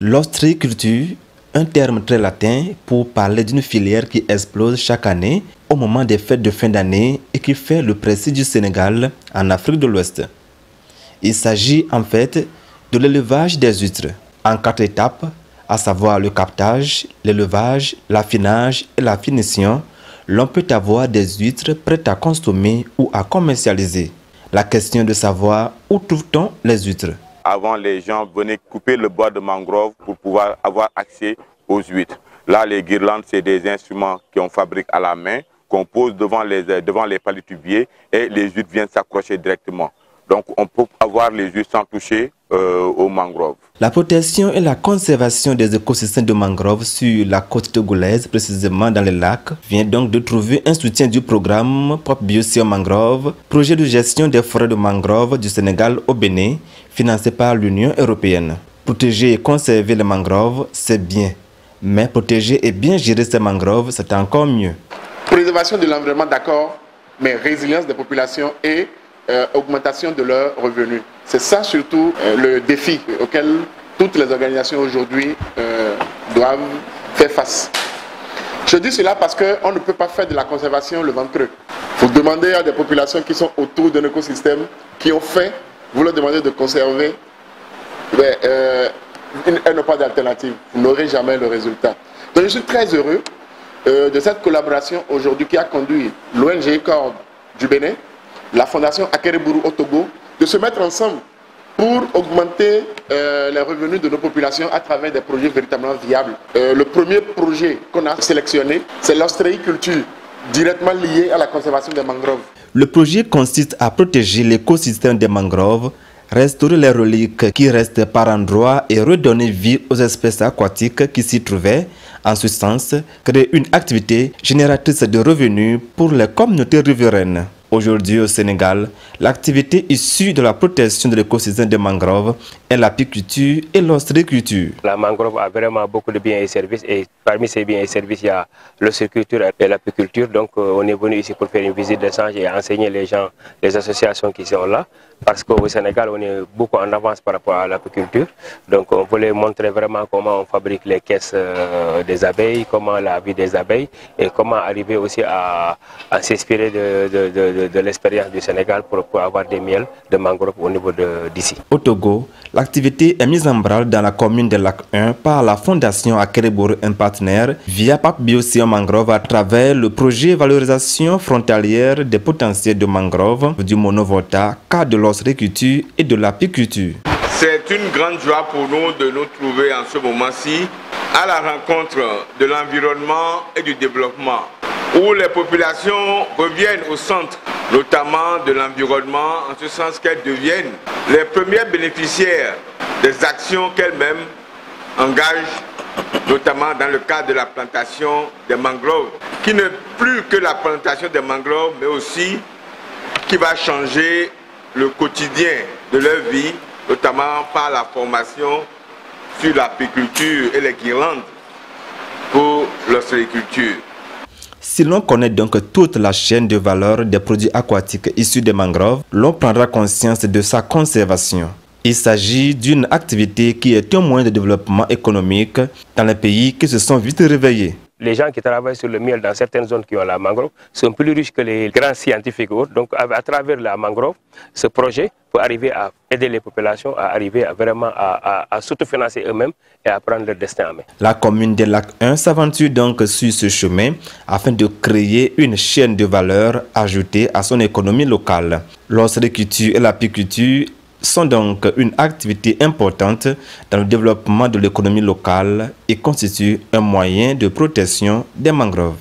L'ostréiculture, un terme très latin pour parler d'une filière qui explose chaque année au moment des fêtes de fin d'année et qui fait le prestige du Sénégal en Afrique de l'Ouest. Il s'agit en fait de l'élevage des huîtres en 4 étapes, à savoir le captage, l'élevage, l'affinage et la finition. L'on peut avoir des huîtres prêtes à consommer ou à commercialiser. La question de savoir où trouve-t-on les huîtres. Avant, les gens venaient couper le bois de mangrove pour pouvoir avoir accès aux huîtres. Là, les guirlandes, c'est des instruments qu'on fabrique à la main, qu'on pose devant les palétuviers et les huîtres viennent s'accrocher directement. Donc, on peut avoir les huîtres sans toucher aux mangroves. La protection et la conservation des écosystèmes de mangroves sur la côte togolaise, précisément dans les lacs, vient donc de trouver un soutien du programme PropBioSciences Mangrove, projet de gestion des forêts de mangroves du Sénégal au Bénin, financé par l'Union européenne. Protéger et conserver les mangroves, c'est bien. Mais protéger et bien gérer ces mangroves, c'est encore mieux. Préservation de l'environnement, d'accord, mais résilience des populations et augmentation de leurs revenus. C'est ça surtout le défi auquel toutes les organisations aujourd'hui doivent faire face. Je dis cela parce qu'on ne peut pas faire de la conservation le ventre creux. Vous demandez à des populations qui sont autour d'un écosystème, qui ont faim, vous leur demandez de conserver, mais elles n'ont pas d'alternative. Vous n'aurez jamais le résultat. Donc je suis très heureux de cette collaboration aujourd'hui qui a conduit l'ONG CORD du Bénin, la fondation Akereburu au Togo, de se mettre ensemble pour augmenter les revenus de nos populations à travers des projets véritablement viables. Le premier projet qu'on a sélectionné, c'est l'ostréiculture, directement liée à la conservation des mangroves. Le projet consiste à protéger l'écosystème des mangroves, restaurer les reliques qui restent par endroits et redonner vie aux espèces aquatiques qui s'y trouvaient. En ce sens, créer une activité génératrice de revenus pour les communautés riveraines. Aujourd'hui au Sénégal, l'activité issue de la protection de l'écosystème des mangroves est l'apiculture et l'ostréiculture. La mangrove a vraiment beaucoup de biens et services et parmi ces biens et services, il y a l'ostréiculture et l'apiculture. Donc on est venu ici pour faire une visite d'échange et enseigner les gens, les associations qui sont là. Parce qu'au Sénégal, on est beaucoup en avance par rapport à l'apiculture. Donc on voulait montrer vraiment comment on fabrique les caisses des abeilles, comment la vie des abeilles et comment arriver aussi à s'inspirer de l'expérience du Sénégal pour avoir des miels de mangrove au niveau d'ici. Au Togo, l'activité est mise en branle dans la commune de Lac 1 par la fondation Akereburu, un partenaire, via PropBioSciences Mangrove à travers le projet valorisation frontalière des potentiels de mangrove du monovolta, cas de l'ostréiculture et de l'apiculture. C'est une grande joie pour nous de nous trouver en ce moment-ci à la rencontre de l'environnement et du développement, où les populations reviennent au centre, notamment de l'environnement, en ce sens qu'elles deviennent les premières bénéficiaires des actions qu'elles-mêmes engagent, notamment dans le cadre de la plantation des mangroves, qui n'est plus que la plantation des mangroves, mais aussi qui va changer le quotidien de leur vie, notamment par la formation sur l'apiculture et les guirlandes pour l'ostréiculture. Si l'on connaît donc toute la chaîne de valeur des produits aquatiques issus des mangroves, l'on prendra conscience de sa conservation. Il s'agit d'une activité qui est un moyen de développement économique dans les pays qui se sont vite réveillés. Les gens qui travaillent sur le miel dans certaines zones qui ont la mangrove sont plus riches que les grands scientifiques. Donc à travers la mangrove, ce projet peut arriver à aider les populations à arriver à s'autofinancer eux-mêmes et à prendre leur destin en main. La commune des Lacs 1 s'aventure donc sur ce chemin afin de créer une chaîne de valeur ajoutée à son économie locale. L'ostréiculture et l'apiculture sont donc une activité importante dans le développement de l'économie locale et constituent un moyen de protection des mangroves.